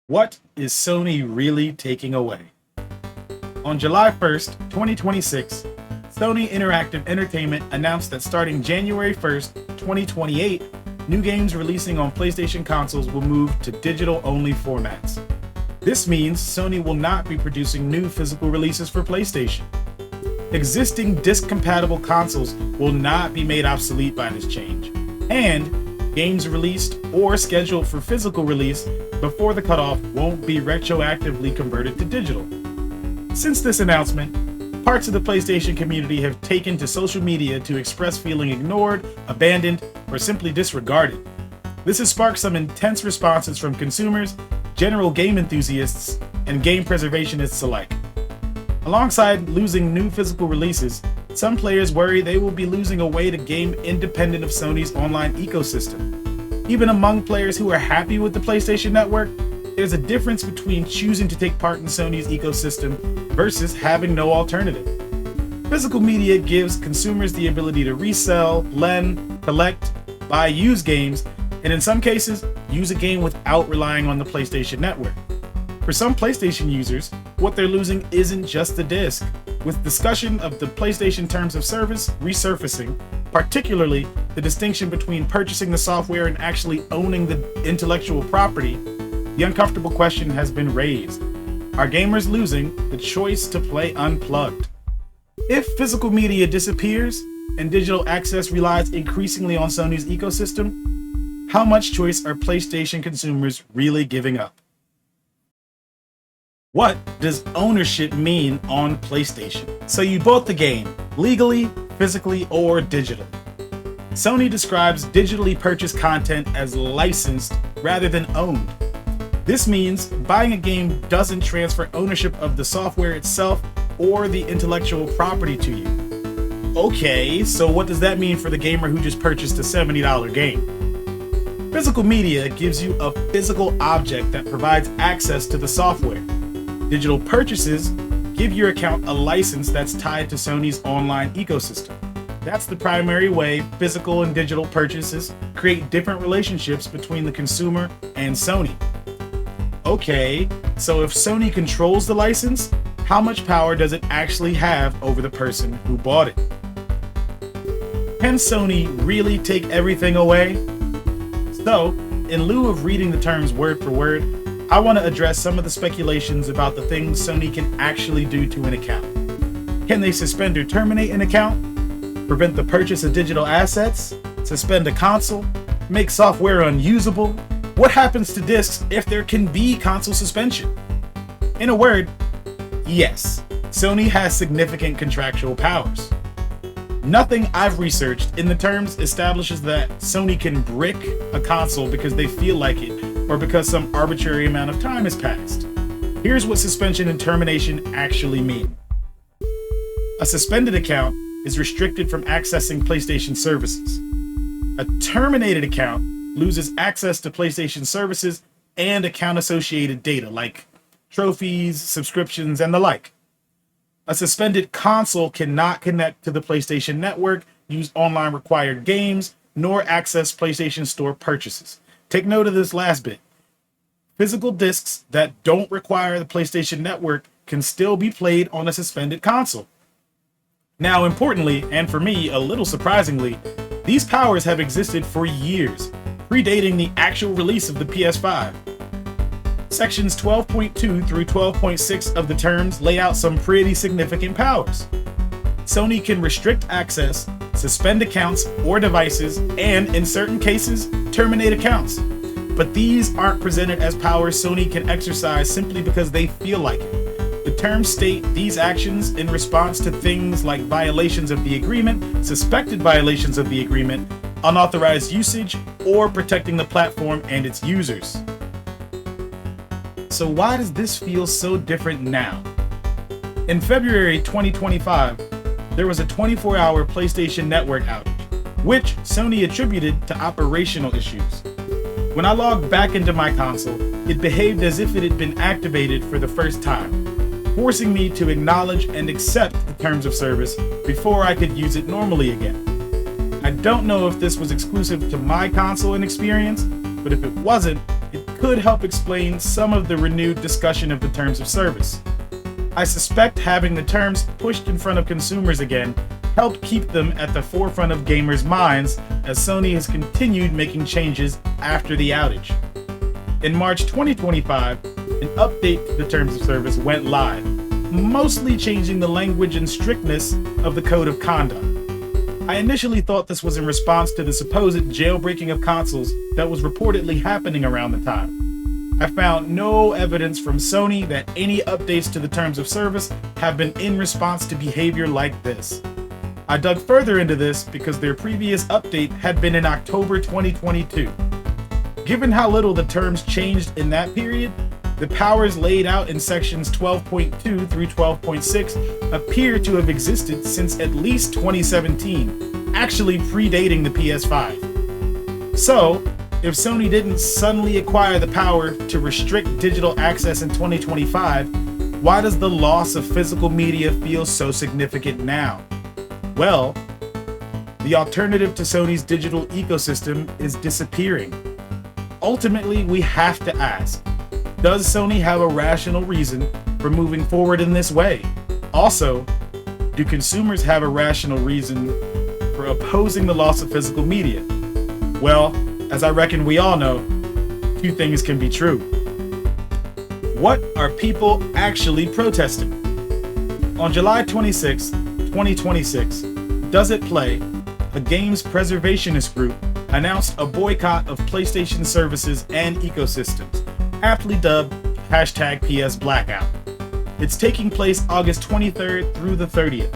What is Sony really taking away? On July 1st, 2026, Sony Interactive Entertainment announced that starting January 1st, 2028, new games releasing on PlayStation consoles will move to digital-only formats. This means Sony will not be producing new physical releases for PlayStation. Existing disc-compatible consoles will not be made obsolete by this change, and games released or scheduled for physical release before the cutoff won't be retroactively converted to digital. Since this announcement, parts of the PlayStation community have taken to social media to express feeling ignored, abandoned, or simply disregarded. This has sparked some intense responses from consumers, general game enthusiasts, and game preservationists alike. Alongside losing new physical releases, some players worry they will be losing a way to game independent of Sony's online ecosystem. Even among players who are happy with the PlayStation Network, there's a difference between choosing to take part in Sony's ecosystem versus having no alternative. Physical media gives consumers the ability to resell, lend, collect, buy used games, and in some cases, use a game without relying on the PlayStation Network. For some PlayStation users, what they're losing isn't just the disc. With discussion of the PlayStation Terms of Service resurfacing, particularly the distinction between purchasing the software and actually owning the intellectual property, the uncomfortable question has been raised. Are gamers losing the choice to play unplugged? If physical media disappears and digital access relies increasingly on Sony's ecosystem, how much choice are PlayStation consumers really giving up? What does ownership mean on PlayStation? So you bought the game, legally, physically, or digitally. Sony describes digitally purchased content as licensed rather than owned. This means buying a game doesn't transfer ownership of the software itself or the intellectual property to you. Okay, so what does that mean for the gamer who just purchased a $70 game? Physical media gives you a physical object that provides access to the software. Digital purchases give your account a license that's tied to Sony's online ecosystem. That's the primary way physical and digital purchases create different relationships between the consumer and Sony. Okay, so if Sony controls the license, how much power does it actually have over the person who bought it? Can Sony really take everything away? So, in lieu of reading the terms word for word, I want to address some of the speculations about the things Sony can actually do to an account. Can they suspend or terminate an account? Prevent the purchase of digital assets? Suspend a console? Make software unusable? What happens to discs if there can be console suspension? In a word, yes, Sony has significant contractual powers. Nothing I've researched in the terms establishes that Sony can brick a console because they feel like it or because some arbitrary amount of time has passed. Here's what suspension and termination actually mean. A suspended account is restricted from accessing PlayStation services. A terminated account loses access to PlayStation services and account-associated data like trophies, subscriptions, and the like. A suspended console cannot connect to the PlayStation Network, use online required games, nor access PlayStation Store purchases. Take note of this last bit. Physical discs that don't require the PlayStation Network can still be played on a suspended console. Now, importantly, and for me, a little surprisingly, these powers have existed for years, predating the actual release of the PS5. Sections 12.2 through 12.6 of the terms lay out some pretty significant powers. Sony can restrict access, suspend accounts or devices, and, in certain cases, terminate accounts. But these aren't presented as powers Sony can exercise simply because they feel like it. The terms state these actions in response to things like violations of the agreement, suspected violations of the agreement, unauthorized usage, or protecting the platform and its users. So why does this feel so different now? In February 2025, there was a 24-hour PlayStation Network outage, which Sony attributed to operational issues. When I logged back into my console, it behaved as if it had been activated for the first time, forcing me to acknowledge and accept the terms of service before I could use it normally again. I don't know if this was exclusive to my console and experience, but if it wasn't, it could help explain some of the renewed discussion of the terms of service. I suspect having the terms pushed in front of consumers again helped keep them at the forefront of gamers' minds as Sony has continued making changes after the outage. In March 2025, an update to the terms of service went live, mostly changing the language and strictness of the code of conduct. I initially thought this was in response to the supposed jailbreaking of consoles that was reportedly happening around the time. I found no evidence from Sony that any updates to the terms of service have been in response to behavior like this. I dug further into this because their previous update had been in October 2022. Given how little the terms changed in that period, the powers laid out in sections 12.2 through 12.6 appear to have existed since at least 2017, actually predating the PS5. So, if Sony didn't suddenly acquire the power to restrict digital access in 2025, why does the loss of physical media feel so significant now? Well, the alternative to Sony's digital ecosystem is disappearing. Ultimately, we have to ask, does Sony have a rational reason for moving forward in this way? Also, do consumers have a rational reason for opposing the loss of physical media? Well, as I reckon we all know, two things can be true. What are people actually protesting? On July 26, 2026, Does It Play, a games preservationist group, announced a boycott of PlayStation services and ecosystems, aptly dubbed #PS Blackout. It's taking place August 23rd through the 30th.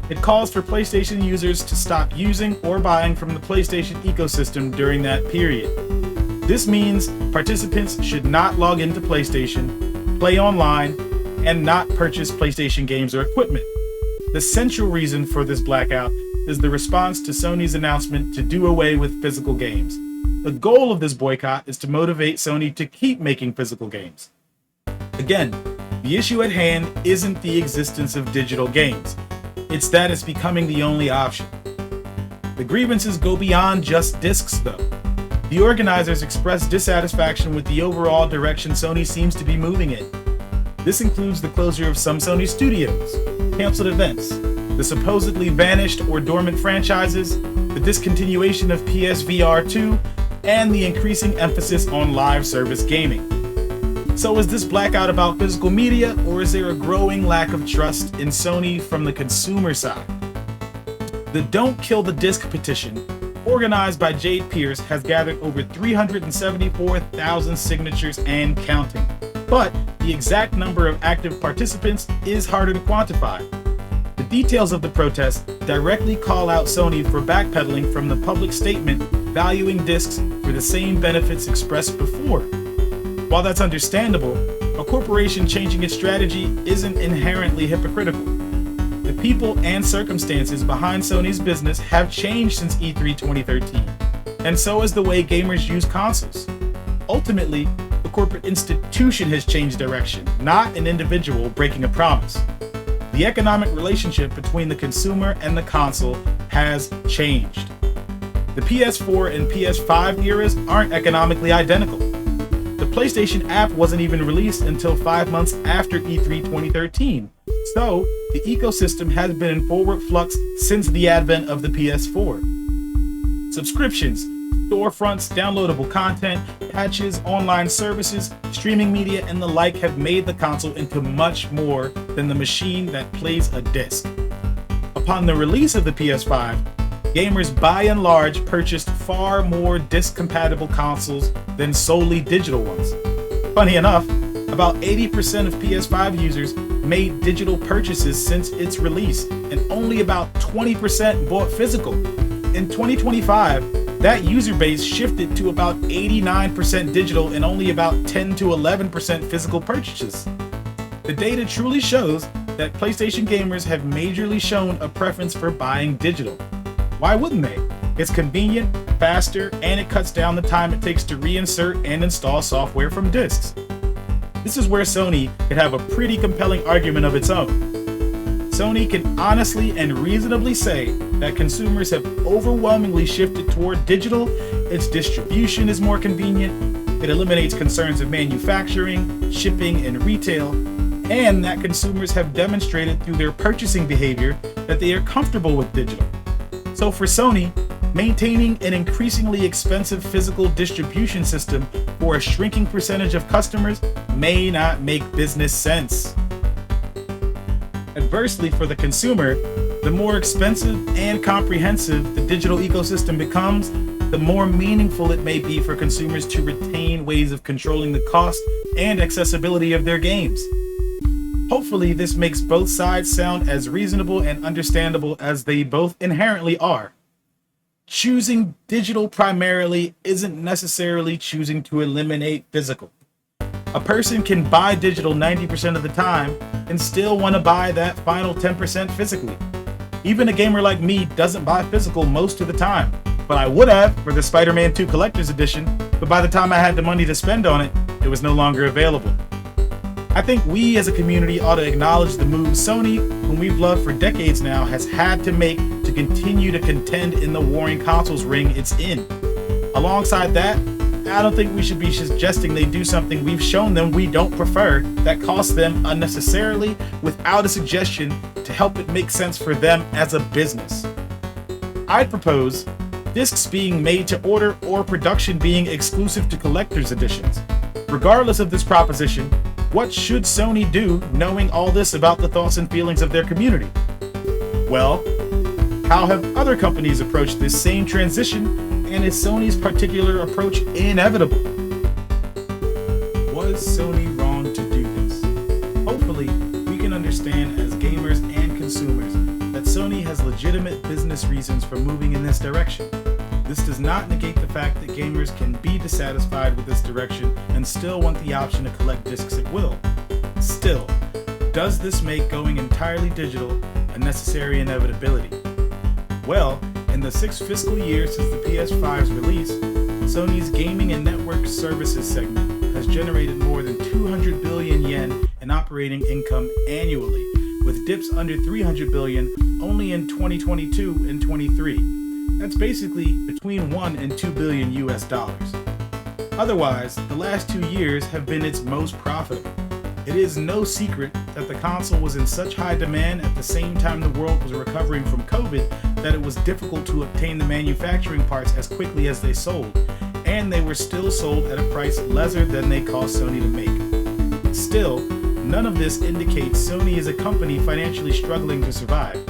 It calls for PlayStation users to stop using or buying from the PlayStation ecosystem during that period. This means participants should not log into PlayStation, play online, and not purchase PlayStation games or equipment. The central reason for this blackout is the response to Sony's announcement to do away with physical games. The goal of this boycott is to motivate Sony to keep making physical games. Again, the issue at hand isn't the existence of digital games. It's that it's becoming the only option. The grievances go beyond just discs, though. The organizers express dissatisfaction with the overall direction Sony seems to be moving in. This includes the closure of some Sony studios, canceled events, the supposedly vanished or dormant franchises, the discontinuation of PSVR 2, and the increasing emphasis on live service gaming. So is this blackout about physical media, or is there a growing lack of trust in Sony from the consumer side? The Don't Kill the Disc petition, organized by Jade Pierce, has gathered over 374,000 signatures and counting. But the exact number of active participants is harder to quantify. The details of the protest directly call out Sony for backpedaling from the public statement valuing discs for the same benefits expressed before. While that's understandable, a corporation changing its strategy isn't inherently hypocritical. The people and circumstances behind Sony's business have changed since E3 2013, and so has the way gamers use consoles. Ultimately, the corporate institution has changed direction, not an individual breaking a promise. The economic relationship between the consumer and the console has changed. The PS4 and PS5 eras aren't economically identical. The PlayStation app wasn't even released until 5 months after E3 2013, so the ecosystem has been in forward flux since the advent of the PS4. Subscriptions, storefronts, downloadable content, patches, online services, streaming media, and the like have made the console into much more than the machine that plays a disc. Upon the release of the PS5, gamers by and large purchased far more disc-compatible consoles than solely digital ones. Funny enough, about 80% of PS5 users made digital purchases since its release, and only about 20% bought physical. In 2025, that user base shifted to about 89% digital and only about 10 to 11% physical purchases. The data truly shows that PlayStation gamers have majorly shown a preference for buying digital. Why wouldn't they? It's convenient, faster, and it cuts down the time it takes to reinsert and install software from discs. This is where Sony could have a pretty compelling argument of its own. Sony can honestly and reasonably say that consumers have overwhelmingly shifted toward digital, its distribution is more convenient, It eliminates concerns of manufacturing, shipping, and retail, and that consumers have demonstrated through their purchasing behavior that they are comfortable with digital. So for Sony, maintaining an increasingly expensive physical distribution system for a shrinking percentage of customers may not make business sense. Adversely, for the consumer, the more expensive and comprehensive the digital ecosystem becomes, the more meaningful it may be for consumers to retain ways of controlling the cost and accessibility of their games. Hopefully, this makes both sides sound as reasonable and understandable as they both inherently are. Choosing digital primarily isn't necessarily choosing to eliminate physical. A person can buy digital 90% of the time and still want to buy that final 10% physically. Even a gamer like me doesn't buy physical most of the time, but I would have for the Spider-Man 2 Collector's Edition, but by the time I had the money to spend on it, it was no longer available. I think we as a community ought to acknowledge the moves Sony, whom we've loved for decades now, has had to make to continue to contend in the warring consoles ring it's in. Alongside that, I don't think we should be suggesting they do something we've shown them we don't prefer that costs them unnecessarily without a suggestion to help it make sense for them as a business. I'd propose discs being made to order or production being exclusive to collector's editions. Regardless of this proposition, what should Sony do knowing all this about the thoughts and feelings of their community? Well, how have other companies approached this same transition, and is Sony's particular approach inevitable? Was Sony wrong to do this? Hopefully, we can understand as gamers and consumers that Sony has legitimate business reasons for moving in this direction. This does not negate the fact that gamers can be dissatisfied with this direction and still want the option to collect discs at will. Still, does this make going entirely digital a necessary inevitability? Well, in the 6th fiscal year since the PS5's release, Sony's gaming and network services segment has generated more than 200 billion yen in operating income annually, with dips under 300 billion only in 2022 and 23. That's basically between 1 and 2 billion US dollars. Otherwise, the last 2 years have been its most profitable. It is no secret that the console was in such high demand at the same time the world was recovering from COVID that it was difficult to obtain the manufacturing parts as quickly as they sold, and they were still sold at a price lesser than they cost Sony to make. Still, none of this indicates Sony is a company financially struggling to survive.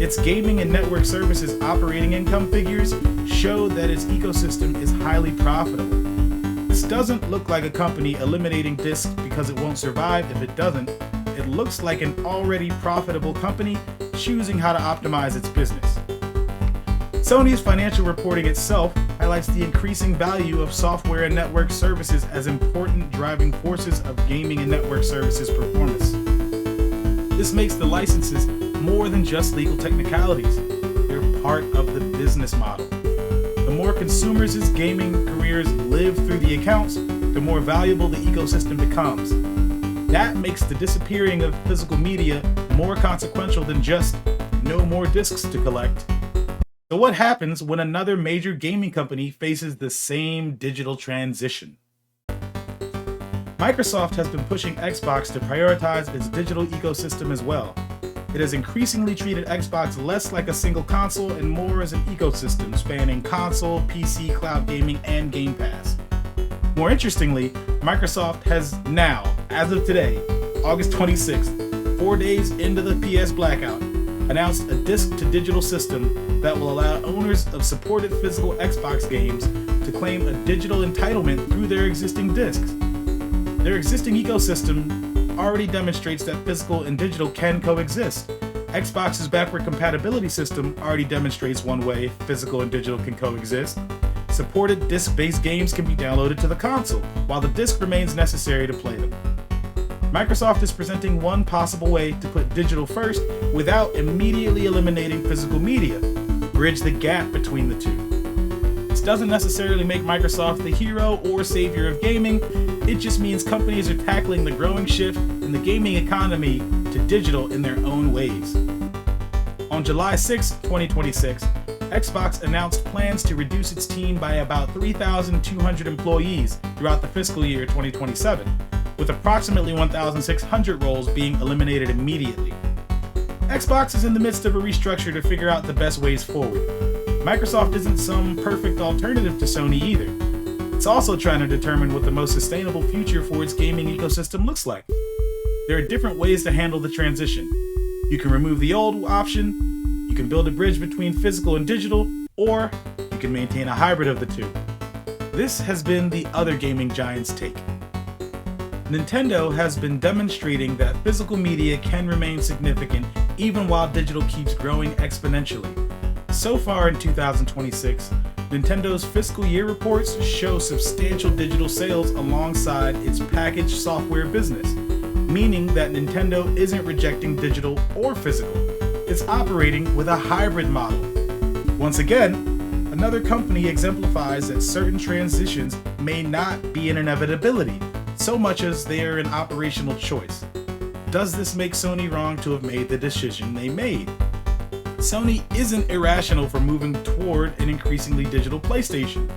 Its gaming and network services operating income figures show that its ecosystem is highly profitable. This doesn't look like a company eliminating discs because it won't survive if it doesn't. It looks like an already profitable company choosing how to optimize its business. Sony's financial reporting itself highlights the increasing value of software and network services as important driving forces of gaming and network services performance. This makes the licenses more than just legal technicalities. They're part of the business model. The more consumers' gaming careers live through the accounts, the more valuable the ecosystem becomes. That makes the disappearing of physical media more consequential than just no more discs to collect. So what happens when another major gaming company faces the same digital transition? Microsoft has been pushing Xbox to prioritize its digital ecosystem as well. It has increasingly treated Xbox less like a single console and more as an ecosystem spanning console, PC, cloud gaming, and Game Pass. More interestingly, Microsoft has now, as of today, August 26th, 4 days into the PS blackout, announced a disc-to-digital system that will allow owners of supported physical Xbox games to claim a digital entitlement through their existing discs. Their existing ecosystem already demonstrates that physical and digital can coexist. Xbox's backward compatibility system already demonstrates one way physical and digital can coexist. Supported disc-based games can be downloaded to the console, while the disc remains necessary to play them. Microsoft is presenting one possible way to put digital first without immediately eliminating physical media, bridge the gap between the two. This doesn't necessarily make Microsoft the hero or savior of gaming. It just means companies are tackling the growing shift in the gaming economy to digital in their own ways. On July 6, 2026, Xbox announced plans to reduce its team by about 3,200 employees throughout the fiscal year 2027, with approximately 1,600 roles being eliminated immediately. Xbox is in the midst of a restructure to figure out the best ways forward. Microsoft isn't some perfect alternative to Sony either. It's also trying to determine what the most sustainable future for its gaming ecosystem looks like. There are different ways to handle the transition. You can remove the old option, you can build a bridge between physical and digital, or you can maintain a hybrid of the two. This has been the other gaming giant's take. Nintendo has been demonstrating that physical media can remain significant even while digital keeps growing exponentially. So far in 2026, Nintendo's fiscal year reports show substantial digital sales alongside its packaged software business, meaning that Nintendo isn't rejecting digital or physical. It's operating with a hybrid model. Once again, another company exemplifies that certain transitions may not be an inevitability, so much as they are an operational choice. Does this make Sony wrong to have made the decision they made? Sony isn't irrational for moving toward an increasingly digital PlayStation.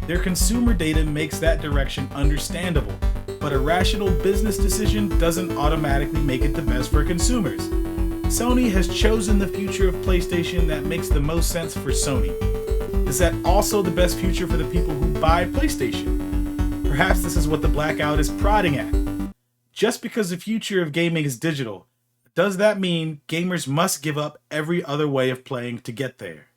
Their consumer data makes that direction understandable, but a rational business decision doesn't automatically make it the best for consumers. Sony has chosen the future of PlayStation that makes the most sense for Sony. Is that also the best future for the people who buy PlayStation? Perhaps this is what the blackout is prodding at. Just because the future of gaming is digital, does that mean gamers must give up every other way of playing to get there?